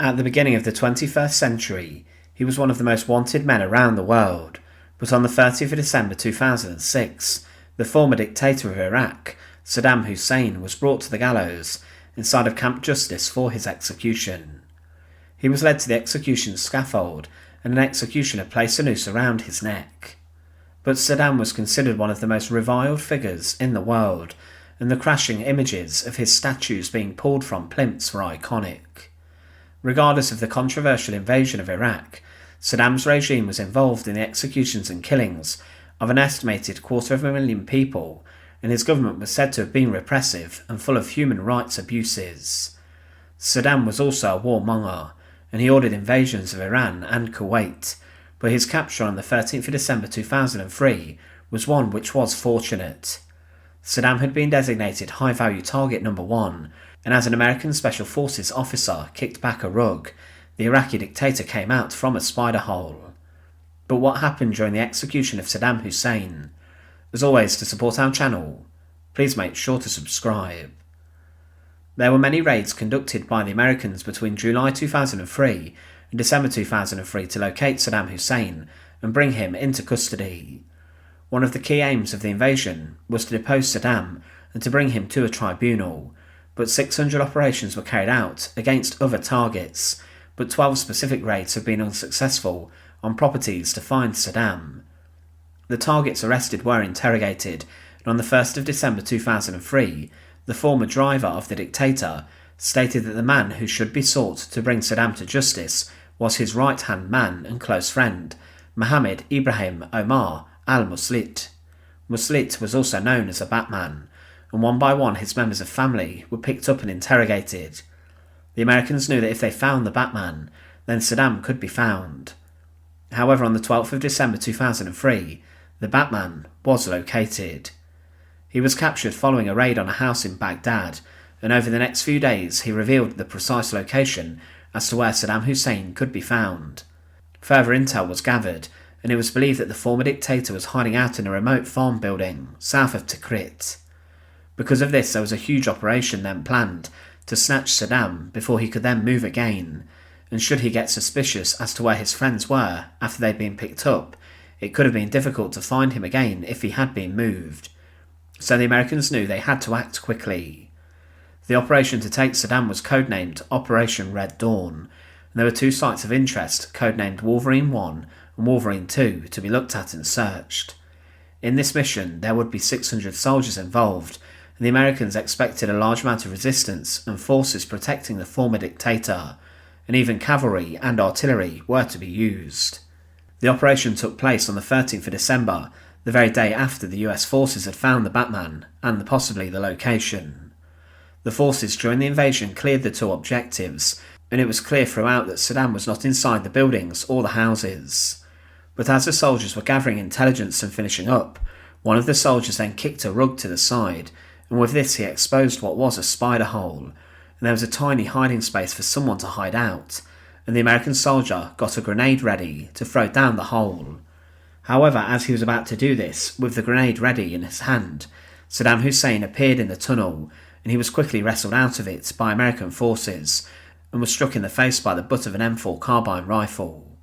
At the beginning of the 21st century, he was one of the most wanted men around the world, but on the 30th of December 2006, the former dictator of Iraq, Saddam Hussein, was brought to the gallows inside of Camp Justice for his execution. He was led to the execution scaffold, and an executioner placed a noose around his neck. But Saddam was considered one of the most reviled figures in the world, and the crashing images of his statues being pulled from plinths were iconic. Regardless of the controversial invasion of Iraq, Saddam's regime was involved in the executions and killings of an estimated 250,000 people, and his government was said to have been repressive and full of human rights abuses. Saddam was also a warmonger, and he ordered invasions of Iran and Kuwait, but his capture on the 13th of December 2003 was one which was fortunate. Saddam had been designated high-value target number 1, and as an American Special Forces officer kicked back a rug, the Iraqi dictator came out from a spider hole. But what happened during the execution of Saddam Hussein? As always, to support our channel, please make sure to subscribe. There were many raids conducted by the Americans between July 2003 and December 2003 to locate Saddam Hussein and bring him into custody. One of the key aims of the invasion was to depose Saddam and to bring him to a tribunal, but 600 operations were carried out against other targets, but 12 specific raids have been unsuccessful on properties to find Saddam. The targets arrested were interrogated, and on the 1st of December 2003, the former driver of the dictator stated that the man who should be sought to bring Saddam to justice was his right-hand man and close friend, Mohammed Ibrahim Omar al-Muslit. Muslit was also known as a Batman, and one by one his members of family were picked up and interrogated. The Americans knew that if they found the Batman, then Saddam could be found. However, on the 12th of December 2003, the Batman was located. He was captured following a raid on a house in Baghdad, and over the next few days he revealed the precise location as to where Saddam Hussein could be found. Further intel was gathered, and it was believed that the former dictator was hiding out in a remote farm building south of Tikrit. Because of this, there was a huge operation then planned to snatch Saddam before he could then move again, and should he get suspicious as to where his friends were after they'd been picked up, it could have been difficult to find him again if he had been moved. So the Americans knew they had to act quickly. The operation to take Saddam was codenamed Operation Red Dawn, and there were 2 sites of interest codenamed Wolverine 1 and Wolverine 2 to be looked at and searched. In this mission, there would be 600 soldiers involved, and the Americans expected a large amount of resistance and forces protecting the former dictator, and even cavalry and artillery were to be used. The operation took place on the 13th of December, the very day after the US forces had found the Batman and possibly the location. The forces during the invasion cleared the 2 objectives, and it was clear throughout that Saddam was not inside the buildings or the houses. But as the soldiers were gathering intelligence and finishing up, one of the soldiers then kicked a rug to the side, and with this he exposed what was a spider hole, and there was a tiny hiding space for someone to hide out, and the American soldier got a grenade ready to throw down the hole. However, as he was about to do this, with the grenade ready in his hand, Saddam Hussein appeared in the tunnel, and he was quickly wrestled out of it by American forces, and was struck in the face by the butt of an M4 carbine rifle.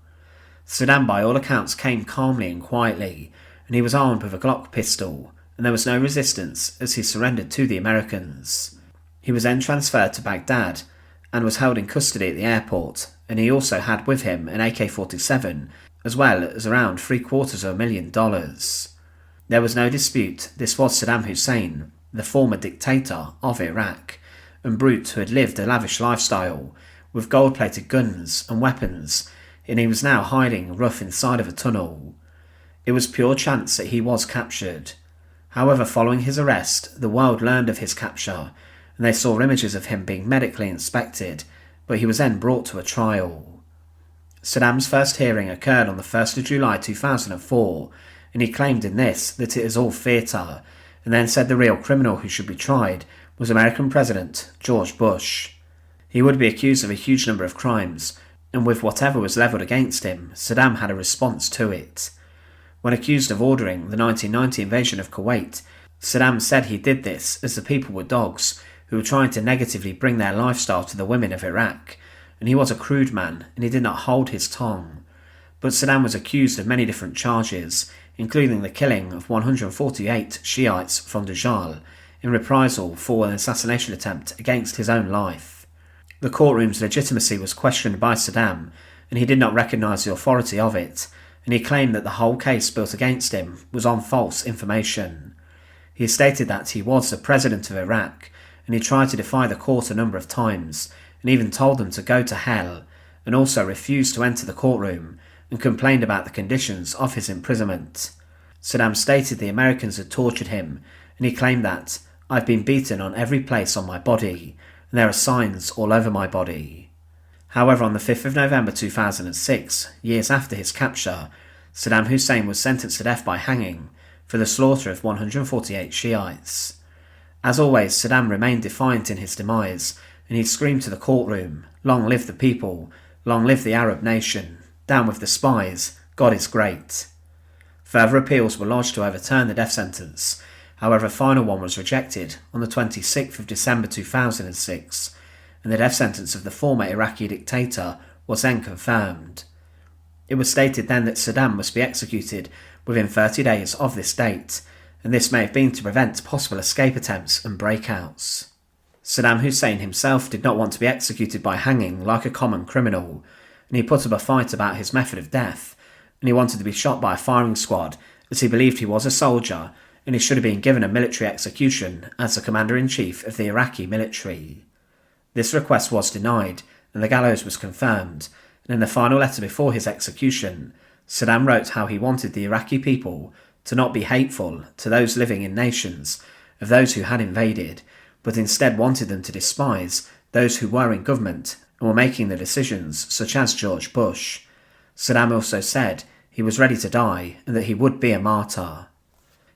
Saddam, by all accounts, came calmly and quietly, and he was armed with a Glock pistol, and there was no resistance as he surrendered to the Americans. He was then transferred to Baghdad and was held in custody at the airport, and he also had with him an AK-47 as well as around $750,000. There was no dispute this was Saddam Hussein, the former dictator of Iraq, and brute who had lived a lavish lifestyle with gold-plated guns and weapons, and he was now hiding rough inside of a tunnel. It was pure chance that he was captured. However, following his arrest, the world learned of his capture, and they saw images of him being medically inspected, but he was then brought to a trial. Saddam's first hearing occurred on the 1st of July 2004, and he claimed in this that it is all theatre, and then said the real criminal who should be tried was American President George Bush. He would be accused of a huge number of crimes, and with whatever was levelled against him, Saddam had a response to it. When accused of ordering the 1990 invasion of Kuwait, Saddam said he did this as the people were dogs who were trying to negatively bring their lifestyle to the women of Iraq, and he was a crude man, and he did not hold his tongue. But Saddam was accused of many different charges, including the killing of 148 Shiites from Dajjal in reprisal for an assassination attempt against his own life. The courtroom's legitimacy was questioned by Saddam, and he did not recognise the authority of it, and he claimed that the whole case built against him was on false information. He stated that he was the president of Iraq, and he tried to defy the court a number of times, and even told them to go to hell, and also refused to enter the courtroom, and complained about the conditions of his imprisonment. Saddam stated the Americans had tortured him, and he claimed that, "I've been beaten on every place on my body, and there are signs all over my body." However, on the 5th of November 2006, years after his capture, Saddam Hussein was sentenced to death by hanging for the slaughter of 148 Shiites. As always, Saddam remained defiant in his demise, and he screamed to the courtroom, "Long live the people, long live the Arab nation, down with the spies, God is great." Further appeals were lodged to overturn the death sentence. However, a final one was rejected on the 26th of December 2006, and the death sentence of the former Iraqi dictator was then confirmed. It was stated then that Saddam must be executed within 30 days of this date, and this may have been to prevent possible escape attempts and breakouts. Saddam Hussein himself did not want to be executed by hanging like a common criminal, and he put up a fight about his method of death, and he wanted to be shot by a firing squad as he believed he was a soldier and he should have been given a military execution as the commander-in-chief of the Iraqi military. This request was denied, and the gallows was confirmed, and in the final letter before his execution, Saddam wrote how he wanted the Iraqi people to not be hateful to those living in nations of those who had invaded, but instead wanted them to despise those who were in government and were making the decisions, such as George Bush. Saddam also said he was ready to die and that he would be a martyr.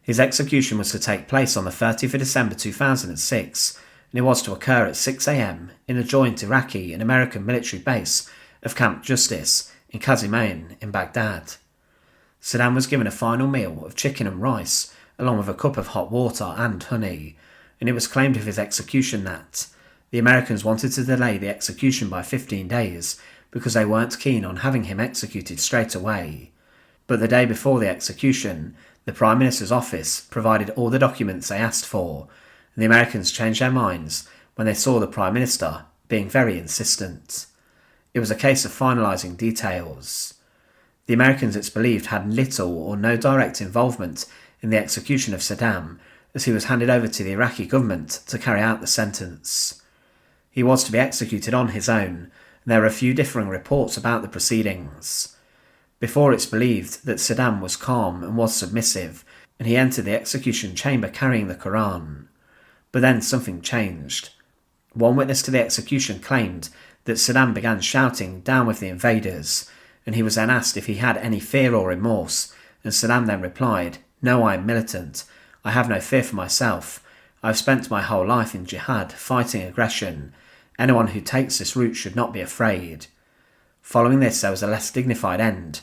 His execution was to take place on the 30th of December 2006, and it was to occur at 6 a.m. in a joint Iraqi and American military base of Camp Justice in Qazimain in Baghdad. Saddam was given a final meal of chicken and rice, along with a cup of hot water and honey, and it was claimed of his execution that the Americans wanted to delay the execution by 15 days because they weren't keen on having him executed straight away. But the day before the execution, the Prime Minister's office provided all the documents they asked for, and the Americans changed their minds when they saw the Prime Minister being very insistent. It was a case of finalising details. The Americans, it's believed, had little or no direct involvement in the execution of Saddam, as he was handed over to the Iraqi government to carry out the sentence. He was to be executed on his own, and there are a few differing reports about the proceedings. Before, it's believed that Saddam was calm and was submissive, and he entered the execution chamber carrying the Quran. But then something changed. One witness to the execution claimed that Saddam began shouting, "Down with the invaders," and he was then asked if he had any fear or remorse, and Saddam then replied, "No, I am militant. I have no fear for myself. I have spent my whole life in jihad, fighting aggression. Anyone who takes this route should not be afraid." Following this, there was a less dignified end,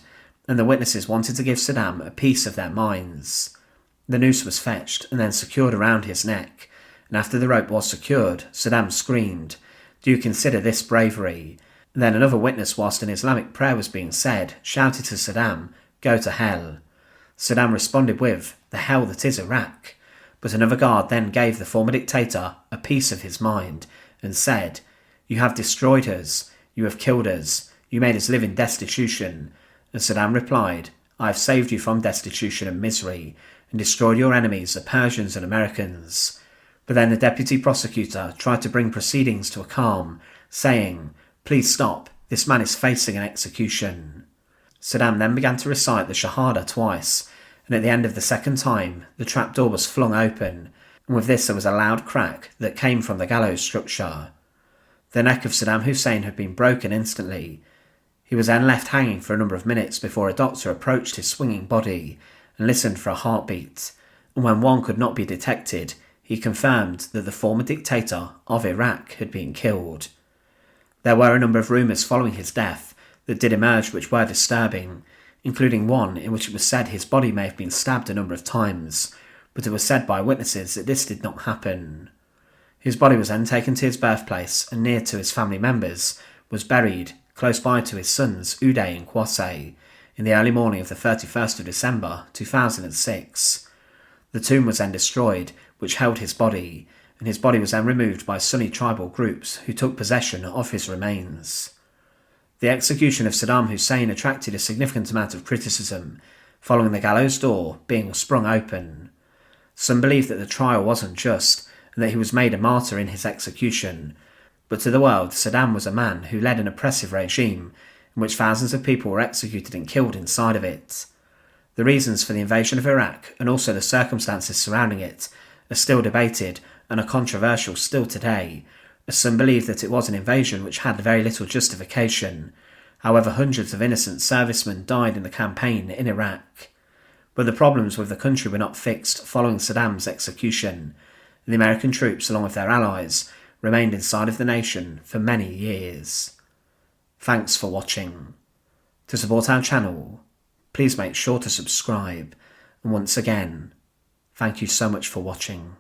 and the witnesses wanted to give Saddam a piece of their minds. The noose was fetched and then secured around his neck, and after the rope was secured, Saddam screamed, "Do you consider this bravery?" And then another witness, whilst an Islamic prayer was being said, shouted to Saddam, "Go to hell." Saddam responded with, "The hell that is Iraq." But another guard then gave the former dictator a piece of his mind and said, "You have destroyed us, you have killed us, you made us live in destitution." And Saddam replied, "I have saved you from destitution and misery, and destroyed your enemies, the Persians and Americans." But then the deputy prosecutor tried to bring proceedings to a calm, saying, "Please stop, this man is facing an execution." Saddam then began to recite the Shahada twice, and at the end of the second time, the trapdoor was flung open, and with this there was a loud crack that came from the gallows structure. The neck of Saddam Hussein had been broken instantly. He was then left hanging for a number of minutes before a doctor approached his swinging body and listened for a heartbeat, and when one could not be detected, he confirmed that the former dictator of Iraq had been killed. There were a number of rumours following his death that did emerge which were disturbing, including one in which it was said his body may have been stabbed a number of times, but it was said by witnesses that this did not happen. His body was then taken to his birthplace and near to his family members, was buried close by to his sons Uday and Qasem in the early morning of the 31st of December 2006. The tomb was then destroyed, which held his body, and his body was then removed by Sunni tribal groups who took possession of his remains. The execution of Saddam Hussein attracted a significant amount of criticism, following the gallows door being sprung open. Some believed that the trial wasn't just, and that he was made a martyr in his execution, but to the world, Saddam was a man who led an oppressive regime in which thousands of people were executed and killed inside of it. The reasons for the invasion of Iraq, and also the circumstances surrounding it, are still debated and are controversial still today, as some believe that it was an invasion which had very little justification. However, hundreds of innocent servicemen died in the campaign in Iraq. But the problems with the country were not fixed following Saddam's execution, and the American troops, along with their allies, remained inside of the nation for many years. Thanks for watching. To support our channel, please make sure to subscribe, and once again, thank you so much for watching.